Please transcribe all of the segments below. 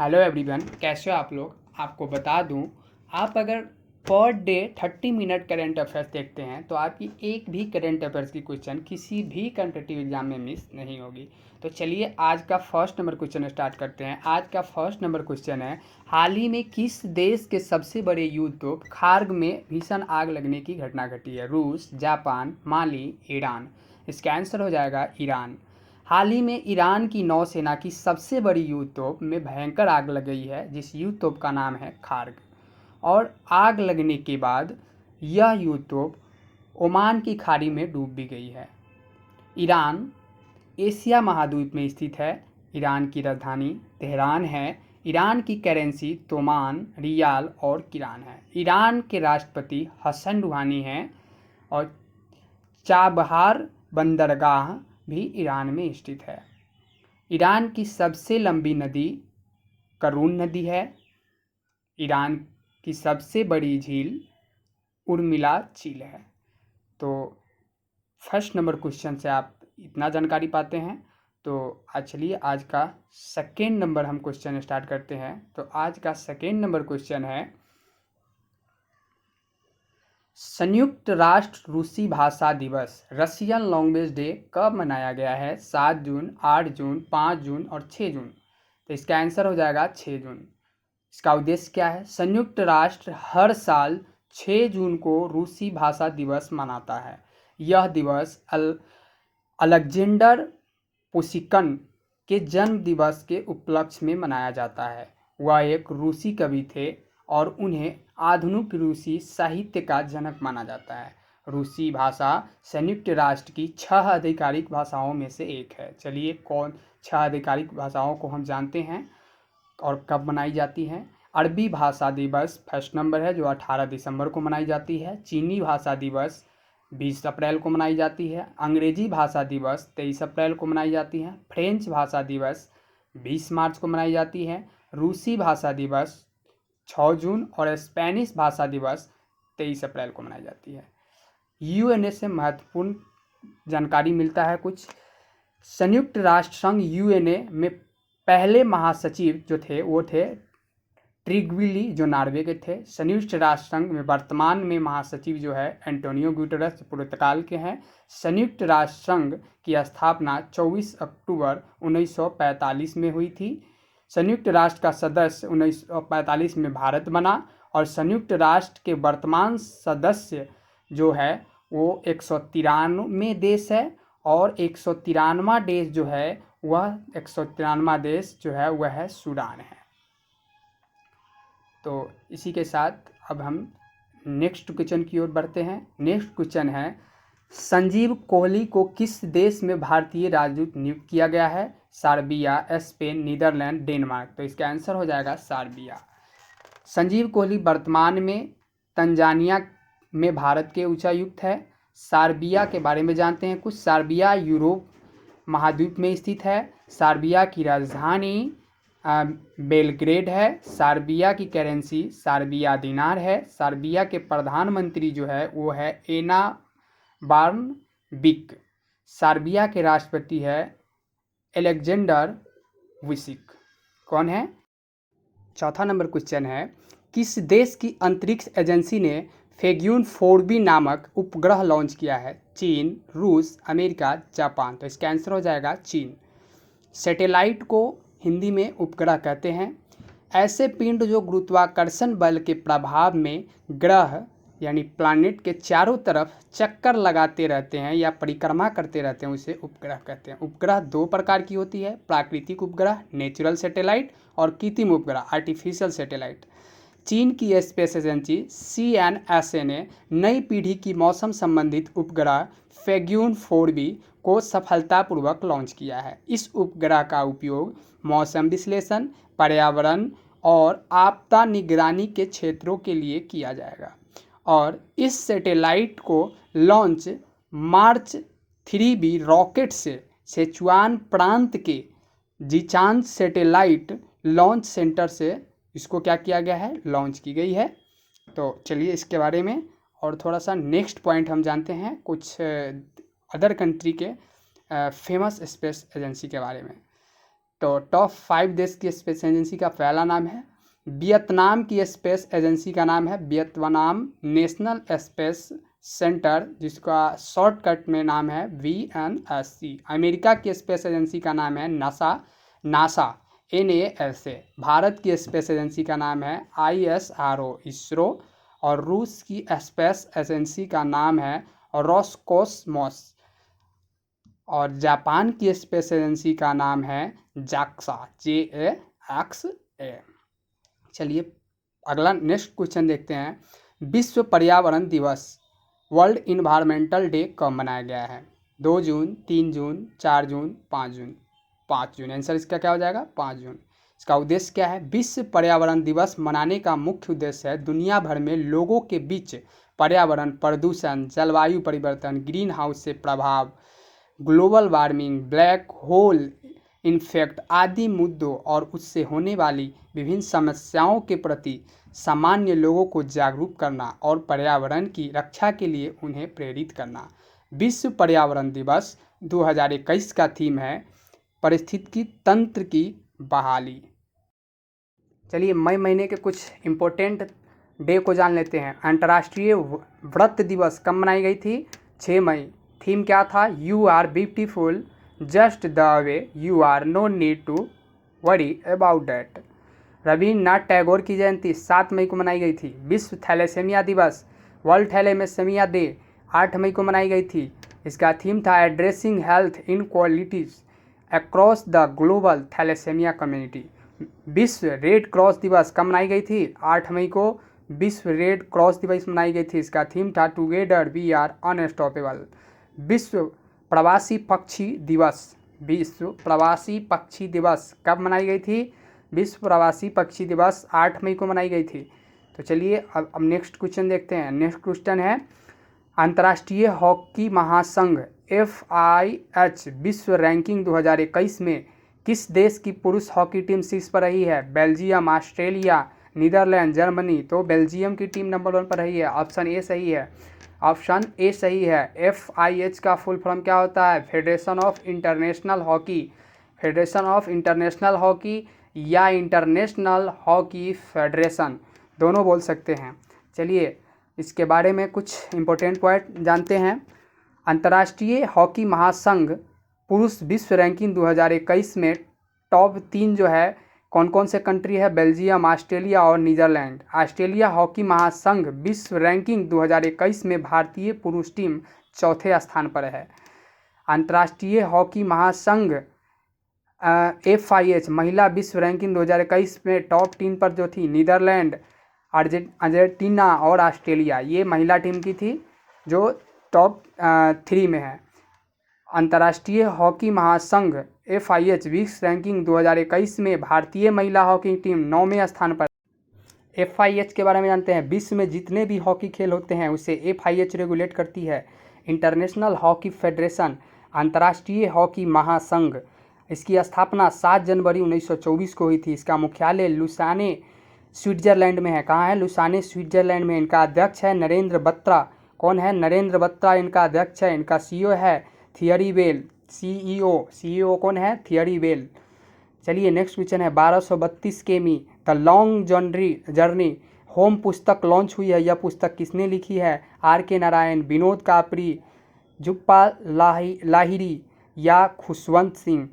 Hello everyone, कैसे हो आप लोग। आपको बता दूं, आप अगर per day 30 minute current affairs देखते हैं तो आपकी एक भी करंट अफेयर्स की क्वेश्चन किसी भी कॉम्पिटिटिव एग्जाम में मिस नहीं होगी। तो चलिए आज का फर्स्ट नंबर क्वेश्चन स्टार्ट करते हैं। आज का फर्स्ट नंबर क्वेश्चन है, हाल ही में किस देश के सबसे बड़े युद्ध तोप खार्ग में भीषण आग लगने की घटना घटी है? रूस, जापान, माली, ईरान। इसका आंसर हो जाएगा ईरान। हाल ही में ईरान की नौसेना की सबसे बड़ी युद्ध तोप में भयंकर आग लग गई है, जिस युद्ध तोप का नाम है खार्ग। और आग लगने के बाद यह युद्ध तोप ओमान की खाड़ी में डूब भी गई है। ईरान एशिया महाद्वीप में स्थित है। ईरान की राजधानी तेहरान है। ईरान की करेंसी तोमान, रियाल और किरान है। ईरान के राष्ट्रपति हसन रूहानी हैं और चाबहार बंदरगाह भी ईरान में स्थित है। ईरान की सबसे लंबी नदी करून नदी है। ईरान की सबसे बड़ी झील उर्मिला झील है। तो फर्स्ट नंबर क्वेश्चन से आप इतना जानकारी पाते हैं। तो चलिए आज का सेकेंड नंबर हम क्वेश्चन स्टार्ट करते हैं। तो आज का सेकेंड नंबर क्वेश्चन है, संयुक्त राष्ट्र रूसी भाषा दिवस रशियन लैंग्वेज डे कब मनाया गया है? 7 जून, 8 जून, 5 जून और 6 जून। तो इसका आंसर हो जाएगा 6 जून। इसका उद्देश्य क्या है? संयुक्त राष्ट्र हर साल 6 जून को रूसी भाषा दिवस मनाता है। यह दिवस अलेक्जेंडर पुशिकिन के जन्म दिवस के उपलक्ष्य में मनाया जाता है। वह एक रूसी कवि थे और उन्हें आधुनिक रूसी साहित्य का जनक माना जाता है। रूसी भाषा संयुक्त राष्ट्र की 6 आधिकारिक भाषाओं में से एक है। चलिए कौन 6 आधिकारिक भाषाओं को हम जानते हैं और कब मनाई जाती हैं। अरबी भाषा दिवस फर्स्ट नंबर है, जो 18 दिसंबर को मनाई जाती है। चीनी भाषा दिवस 20 अप्रैल को मनाई जाती है। अंग्रेजी भाषा दिवस 23 अप्रैल को मनाई जाती है। फ्रेंच भाषा दिवस 20 मार्च को मनाई जाती है। रूसी भाषा दिवस 6 जून और स्पेनिश भाषा दिवस 23 अप्रैल को मनाई जाती है। यूएनए से महत्वपूर्ण जानकारी मिलता है कुछ। संयुक्त राष्ट्र संघ यूएनए में पहले महासचिव जो थे वो थे ट्रिग्विली, जो नॉर्वे के थे। संयुक्त राष्ट्र संघ में वर्तमान में महासचिव जो है एंटोनियो गुटेरेस, पुर्तगाल के हैं। संयुक्त राष्ट्र संघ की स्थापना 24 अक्टूबर 1945 में हुई थी। संयुक्त राष्ट्र का सदस्य 1945 में भारत बना और संयुक्त राष्ट्र के वर्तमान सदस्य जो है वो 193 देश है और 193वां देश जो है वह 193वां देश जो है वह है सूडान है। तो इसी के साथ अब हम नेक्स्ट क्वेश्चन की ओर बढ़ते हैं। नेक्स्ट क्वेश्चन है, संजीव कोहली को किस देश में भारतीय राजदूत नियुक्त किया गया है? Serbia, Spain, Netherlands, Denmark. तो इसका आंसर हो जाएगा सर्बिया। संजीव कोहली वर्तमान में तंजानिया में भारत के उच्चायुक्त है। सर्बिया के बारे में जानते हैं कुछ। सर्बिया यूरोप महाद्वीप में स्थित है। सर्बिया की राजधानी बेलग्रेड है। सर्बिया की करेंसी सर्बिया दिनार है। सर्बिया के प्रधानमंत्री जो है वो है एना बार्नबिक। सर्बिया के राष्ट्रपति है अलेक्जेंडर वुसिक। कौन है? चौथा नंबर क्वेश्चन है, किस देश की अंतरिक्ष एजेंसी ने फेग्यून 4B नामक उपग्रह लॉन्च किया है? चीन, रूस, अमेरिका, जापान। तो इसका आंसर हो जाएगा चीन। सैटेलाइट को हिंदी में उपग्रह कहते हैं। ऐसे पिंड जो गुरुत्वाकर्षण बल के प्रभाव में ग्रह यानी प्लैनेट के चारों तरफ चक्कर लगाते रहते हैं या परिक्रमा करते रहते हैं, उसे उपग्रह कहते हैं। उपग्रह 2 प्रकार की होती है, प्राकृतिक उपग्रह नेचुरल सैटेलाइट और कृत्रिम उपग्रह आर्टिफिशियल सैटेलाइट। चीन की स्पेस एजेंसी CNSA ने नई पीढ़ी की मौसम संबंधित उपग्रह फेग्यून 4B को सफलतापूर्वक लॉन्च किया है। इस उपग्रह का उपयोग मौसम विश्लेषण, पर्यावरण और आपदा निगरानी के क्षेत्रों के लिए किया जाएगा। और इस सैटेलाइट को लॉन्च मार्च 3B रॉकेट से सिचुआन प्रांत के जिचान सैटेलाइट लॉन्च सेंटर से इसको क्या किया गया है? लॉन्च की गई है। तो चलिए इसके बारे में और थोड़ा सा नेक्स्ट पॉइंट हम जानते हैं कुछ अदर कंट्री के फेमस स्पेस एजेंसी के बारे में। तो टॉप 5 देश की स्पेस एजेंसी का पहला नाम है वियतनाम की स्पेस एजेंसी का नाम है वियतनाम नेशनल स्पेस सेंटर, जिसका शॉर्टकट में नाम है VNSC। अमेरिका की स्पेस एजेंसी का नाम है नासा NASA। भारत की स्पेस एजेंसी का नाम है ISRO। और रूस की स्पेस एजेंसी का नाम है रोसकोसमोस। और जापान की स्पेस एजेंसी का नाम है JAXA। चलिए अगला नेक्स्ट क्वेश्चन देखते हैं। विश्व पर्यावरण दिवस वर्ल्ड इन्वायरमेंटल डे कब मनाया गया है? 2 जून, 3 जून, 4 जून, 5 जून। 5 जून आंसर इसका क्या हो जाएगा? 5 जून। इसका उद्देश्य क्या है? विश्व पर्यावरण दिवस मनाने का मुख्य उद्देश्य है दुनिया भर में लोगों के बीच पर्यावरण प्रदूषण, जलवायु परिवर्तन, ग्रीन हाउस से प्रभाव, global warming, black hole infect आदि मुद्दों और उससे होने वाली विभिन्न समस्याओं के प्रति सामान्य लोगों को जागरूक करना और पर्यावरण की रक्षा के लिए उन्हें प्रेरित करना। विश्व पर्यावरण दिवस 2021 का थीम है पारिस्थितिकी तंत्र की बहाली। चलिए मई महीने के कुछ इम्पोर्टेंट डे को जान लेते हैं। अंतर्राष्ट्रीय व्रत दिवस कब मनाई गई थी? 6 मई। थीम क्या था? You are beautiful just the way you are, no need to worry about that. Rabindranath Tagore की जयंती 7 मई को मनाई गई थी। विश्व थैलेसेमिया दिवस वर्ल्ड थैलेसेमिया डे 8 मई को मनाई गई थी। इसका थीम था addressing health inequalities across the global thalassaemia community. विश्व रेड क्रॉस दिवस कब मनाई गई थी? 8 मई को विश्व रेड क्रॉस दिवस मनाई गई थी। इसका थीम था टुगेदर वी आर अनस्टॉपेबल। विश्व प्रवासी पक्षी दिवस कब मनाई गई थी? विश्व प्रवासी पक्षी दिवस 8 मई को मनाई गई थी। तो चलिए अब नेक्स्ट क्वेश्चन देखते हैं। नेक्स्ट क्वेश्चन है अंतर्राष्ट्रीय हॉकी महासंघ FIH विश्व रैंकिंग 2021 में किस देश की पुरुष हॉकी टीम शीर्ष पर रही है? Belgium, Australia, Netherlands, Germany. तो बेल्जियम की टीम नंबर 1 पर रही है। ऑप्शन ए सही है। ऑप्शन ए सही है। FIH का फुल फॉर्म क्या होता है? Federation of international hockey. Federation of international hockey या इंटरनेशनल हॉकी फेडरेशन, दोनों बोल सकते हैं। चलिए इसके बारे में कुछ इम्पोर्टेंट पॉइंट जानते हैं। अंतर्राष्ट्रीय हॉकी महासंघ पुरुष विश्व रैंकिंग 2021 में टॉप 3 जो है कौन कौन से कंट्री है? बेल्जियम, ऑस्ट्रेलिया और नीदरलैंड। ऑस्ट्रेलिया हॉकी महासंघ विश्व रैंकिंग 2021 में भारतीय पुरुष टीम 4थे स्थान पर है। अंतर्राष्ट्रीय हॉकी महासंघ FIH महिला विश्व रैंकिंग 2021 में टॉप 3 पर जो थी नीदरलैंड, अर्जेंटीना और ऑस्ट्रेलिया, ये महिला टीम की थी जो टॉप 3 में है। अंतर्राष्ट्रीय हॉकी महासंघ FIH विश्व रैंकिंग 2021 में भारतीय महिला हॉकी टीम 9वें स्थान पर। FIH के बारे में जानते हैं। विश्व में जितने भी हॉकी खेल होते हैं उसे FIH रेगुलेट करती है। इंटरनेशनल हॉकी फेडरेशन अंतर्राष्ट्रीय हॉकी महासंघ, इसकी स्थापना 7 जनवरी 1924 को हुई थी। इसका मुख्यालय लुसाने स्विट्जरलैंड में है। कहाँ है? लुसाने स्विट्जरलैंड में। इनका अध्यक्ष है नरेंद्र बत्रा। कौन है? नरेंद्र बत्रा इनका अध्यक्ष है। इनका CEO है थियरी वेल। CEO कौन है? Theory well. चलिए नेक्स्ट क्वेश्चन है 1232 किमी द लॉन्ग जर्नी होम पुस्तक लॉन्च हुई है। यह पुस्तक किसने लिखी है? RK नारायण, विनोद कापरी, जुप्पा लाहिरी या खुशवंत सिंह।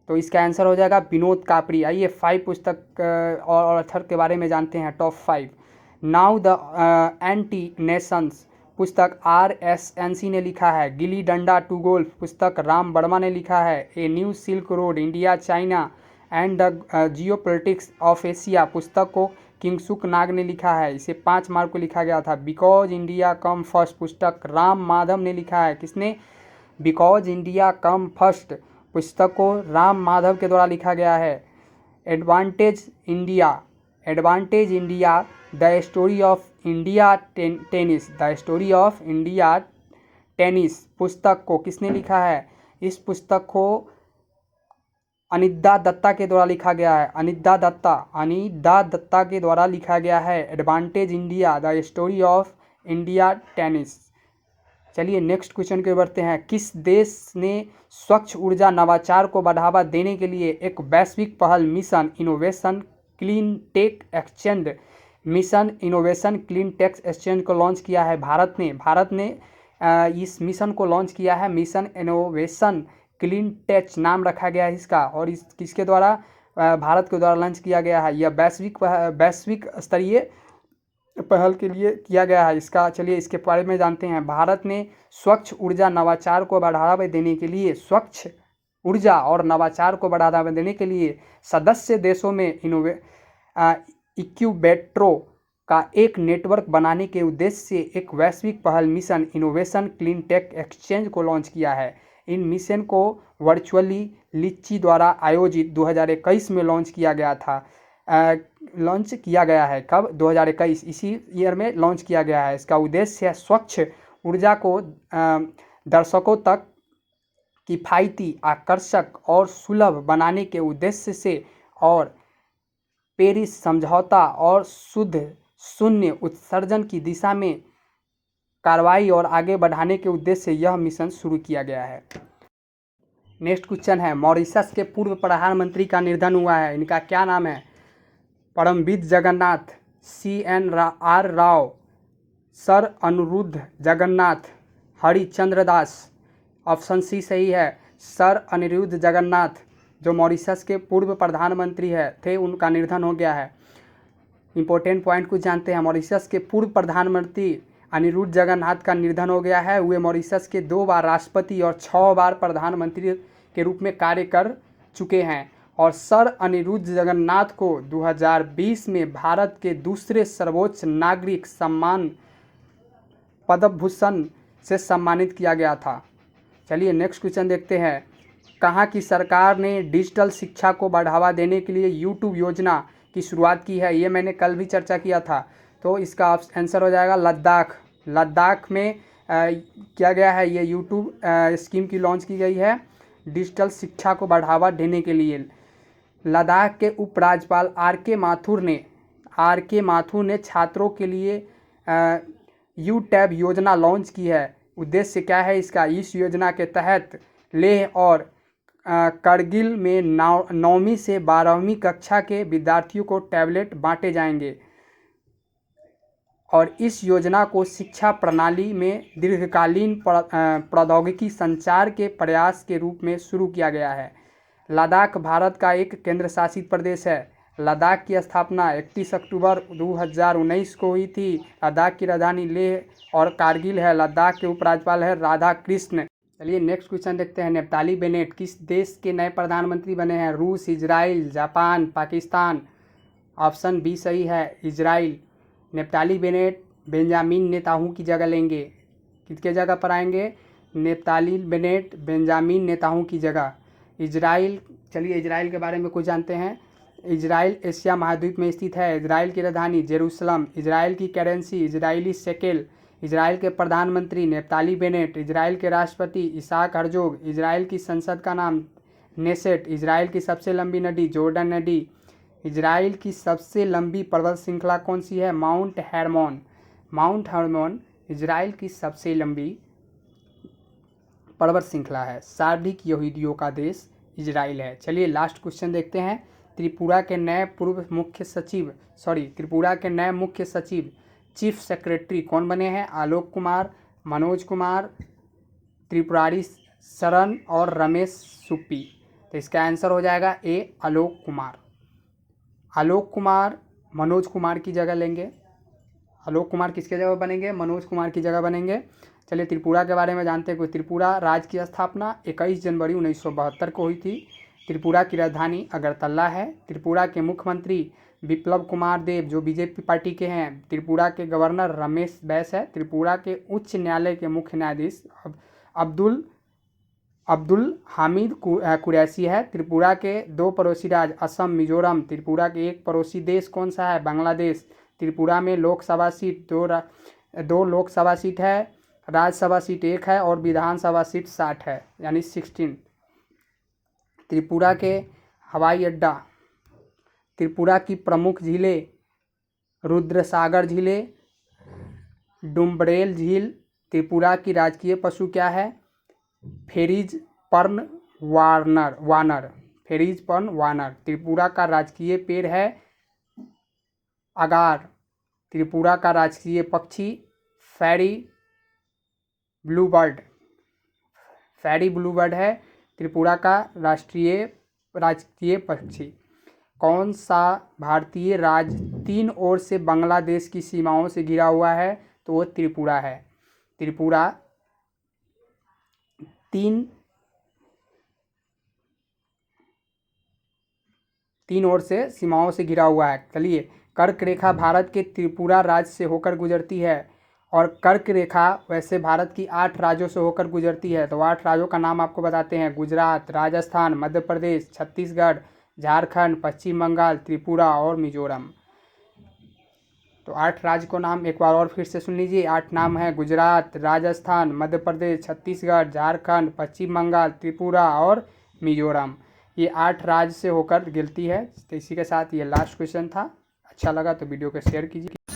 तो इसका आंसर हो जाएगा विनोद कापरी। आइए 5 पुस्तक और ऑथर के बारे में जानते हैं। Top 5 now the anti Nations पुस्तक RSNC ने लिखा है। गिली डंडा टू गोल्फ पुस्तक राम वर्मा ने लिखा है। A new silk road India China and the geopolitics of Asia पुस्तक को किंगसुक नाग ने लिखा है। इसे 5 मार्च को लिखा गया था। बिकॉज इंडिया कम फर्स्ट पुस्तक राम माधव ने लिखा है। किसने? बिकॉज इंडिया कम फर्स्ट पुस्तक को राम माधव के द्वारा लिखा गया है। Advantage India the story of India tennis पुस्तक को किसने लिखा है? इस पुस्तक को अनिद्रा दत्ता के द्वारा लिखा गया है। अनिद्रा दत्ता के द्वारा लिखा गया है advantage India the story of India tennis. चलिए नेक्स्ट क्वेश्चन के बढ़ते हैं। किस देश ने स्वच्छ ऊर्जा नवाचार को बढ़ावा देने के लिए एक वैश्विक पहल मिशन क्लीन टेक एक्सचेंज को लॉन्च किया है? भारत ने इस मिशन को लॉन्च किया है। मिशन इनोवेशन क्लीन टेक नाम रखा गया है इसका, और इस किसके द्वारा? भारत के द्वारा लॉन्च किया गया है। यह वैश्विक स्तरीय पहल के लिए किया गया है इसका। चलिए इसके बारे में जानते हैं। भारत ने स्वच्छ ऊर्जा नवाचार को बढ़ावा देने के लिए सदस्य देशों में इक्यूबेटरों का एक नेटवर्क बनाने के उद्देश्य से एक वैश्विक पहल mission innovation clean tech exchange को लॉन्च किया है। इन मिशन को वर्चुअली लिच्ची द्वारा आयोजित 2021 में लॉन्च किया गया है। कब? 2021, इसी ईयर में लॉन्च किया गया है। इसका उद्देश्य है स्वच्छ ऊर्जा को दर्शकों तक किफ़ायती, आकर्षक और सुलभ बनाने के उद्देश्य से और पेरिस समझौता और शून्य उत्सर्जन की दिशा में कार्रवाई और आगे बढ़ाने के उद्देश्य से यह मिशन शुरू किया गया है। नेक्स्ट क्वेश्चन है। मॉरिशस के पूर्व प्रधानमंत्री का निधन हुआ है, इनका क्या नाम है? परमबीर जगन्नाथ, CNR राव, सर अनिरुद्ध जगन्नाथ, हरिचंद्र दास। ऑप्शन सी सही है, सर अनिरुद्ध जगन्नाथ, जो मॉरिशस के पूर्व प्रधानमंत्री थे, उनका निधन हो गया है। इंपॉर्टेंट पॉइंट कुछ जानते हैं। मॉरिशस के पूर्व प्रधानमंत्री अनिरुद्ध जगन्नाथ का निधन हो गया है। वे मॉरिशस के 2 बार राष्ट्रपति और 6 बार प्रधानमंत्री के रूप में कार्य कर चुके हैं। और सर अनिरुद्ध जगन्नाथ को 2020 में भारत के दूसरे सर्वोच्च नागरिक सम्मान पद्म भूषण से सम्मानित किया गया था। चलिए नेक्स्ट क्वेश्चन देखते हैं। कहाँ की सरकार ने डिजिटल शिक्षा को बढ़ावा देने के लिए यूट्यूब योजना की शुरुआत की है? ये मैंने कल भी चर्चा किया था, तो इसका आंसर हो जाएगा लद्दाख में किया गया है। ये यूट्यूब स्कीम की लॉन्च की गई है डिजिटल शिक्षा को बढ़ावा देने के लिए। लद्दाख के उपराज्यपाल आर के माथुर ने छात्रों के लिए यूटैब योजना लॉन्च की है। उद्देश्य क्या है इसका? इस योजना के तहत लेह और करगिल में 9वीं से 12वीं कक्षा के विद्यार्थियों को टैबलेट बांटे जाएंगे, और इस योजना को शिक्षा प्रणाली में दीर्घकालीन प्रौद्योगिकी संचार के प्रयास के रूप में शुरू किया गया है। लद्दाख भारत का एक केंद्र शासित प्रदेश है। लद्दाख की स्थापना 31 अक्टूबर 2019 को हुई थी। लद्दाख की राजधानी लेह और कारगिल है। लद्दाख के उपराज्यपाल है राधा कृष्ण। चलिए नेक्स्ट क्वेश्चन देखते हैं। नेफ्ताली बेनेट किस देश के नए प्रधानमंत्री बने हैं? रूस, Israel, Japan, Pakistan. Option B सही है, Israel. Naftali Bennett Benjamin Netanyahu की जगह लेंगे। किसके जगह पर आएंगे? नेफ्ताली बेनेट बेंजामिन नेताहू की जगह। इजराइल, चलिए इजराइल के बारे में कुछ जानते हैं। इजराइल एशिया महाद्वीप में स्थित है। इजराइल की राजधानी जेरूसलम। इजराइल की करेंसी इजरायली शेकेल। इजराइल के प्रधानमंत्री नेफ्ताली बेनेट। इजराइल के राष्ट्रपति इसाक हर्जोग। इजराइल की संसद का नाम नेसेट। इजराइल की सबसे लंबी नदी जॉर्डन नदी। इजराइल की सबसे लंबी पर्वत श्रृंखला कौन सी है? माउंट हेर्मोन इजराइल की सबसे लंबी पर्वत श्रृंखला है। शाब्दिक यहूदियों का देश इजराइल है। चलिए लास्ट क्वेश्चन देखते हैं। त्रिपुरा के नए मुख्य सचिव चीफ सेक्रेटरी कौन बने हैं? आलोक कुमार, मनोज कुमार, त्रिपुरारी शरण और रमेश सुप्पी। तो इसका आंसर हो जाएगा ए, आलोक कुमार मनोज कुमार की जगह लेंगे। आलोक कुमार किसके जगह बनेंगे? मनोज कुमार की जगह बनेंगे। चलिए त्रिपुरा के बारे में जानते हैं। त्रिपुरा राज्य की स्थापना 21 जनवरी 1972 को हुई थी। त्रिपुरा की राजधानी अगरतला है। त्रिपुरा के मुख्यमंत्री बिप्लब कुमार देब, जो बीजेपी पार्टी के हैं। त्रिपुरा के गवर्नर रमेश बैस है। त्रिपुरा के उच्च न्यायालय के मुख्य न्यायाधीश अब्दुल हामिद कुरैशी है। त्रिपुरा के 2 पड़ोसी राज्य असम, मिजोरम। त्रिपुरा के एक पड़ोसी देश कौन सा है? बांग्लादेश। त्रिपुरा में लोकसभा सीट 2 लोकसभा सीट है, राज्यसभा सीट 1 है और विधानसभा सीट 60 है, यानी 16। त्रिपुरा के हवाई अड्डा। त्रिपुरा की प्रमुख झीलें रुद्रसागर झीलें, डुम्बरेल झील, त्रिपुरा की राजकीय पशु क्या है? फेरिज पर्न वानर। फेरिज पर्न वानर। त्रिपुरा का राजकीय पेड़ है अगार। त्रिपुरा का राजकीय पक्षी फेरी ब्लूबर्ड। फेरी ब्लूबर्ड है त्रिपुरा का राजकीय पक्षी। कौन सा भारतीय राज्य 3 ओर से बांग्लादेश की सीमाओं से घिरा हुआ है? तो वो त्रिपुरा है। त्रिपुरा 3 ओर से सीमाओं से घिरा हुआ है। चलिए, कर्क रेखा भारत के त्रिपुरा राज्य से होकर गुजरती है और कर्क रेखा वैसे भारत की 8 राज्यों से होकर गुजरती है। तो 8 राज्यों का नाम आपको बताते हैं: गुजरात, राजस्थान, मध्य प्रदेश, छत्तीसगढ़, झारखंड, पश्चिम बंगाल, त्रिपुरा और मिजोरम। तो 8 राज्य को नाम एक बार और फिर से सुन लीजिए। 8 नाम है: गुजरात, राजस्थान, मध्य प्रदेश, छत्तीसगढ़, झारखंड, पश्चिम बंगाल, त्रिपुरा और मिजोरम। ये 8 राज्य से होकर गिरती है। तो इसी के साथ ये लास्ट क्वेश्चन था। अच्छा लगा तो वीडियो को शेयर कीजिए।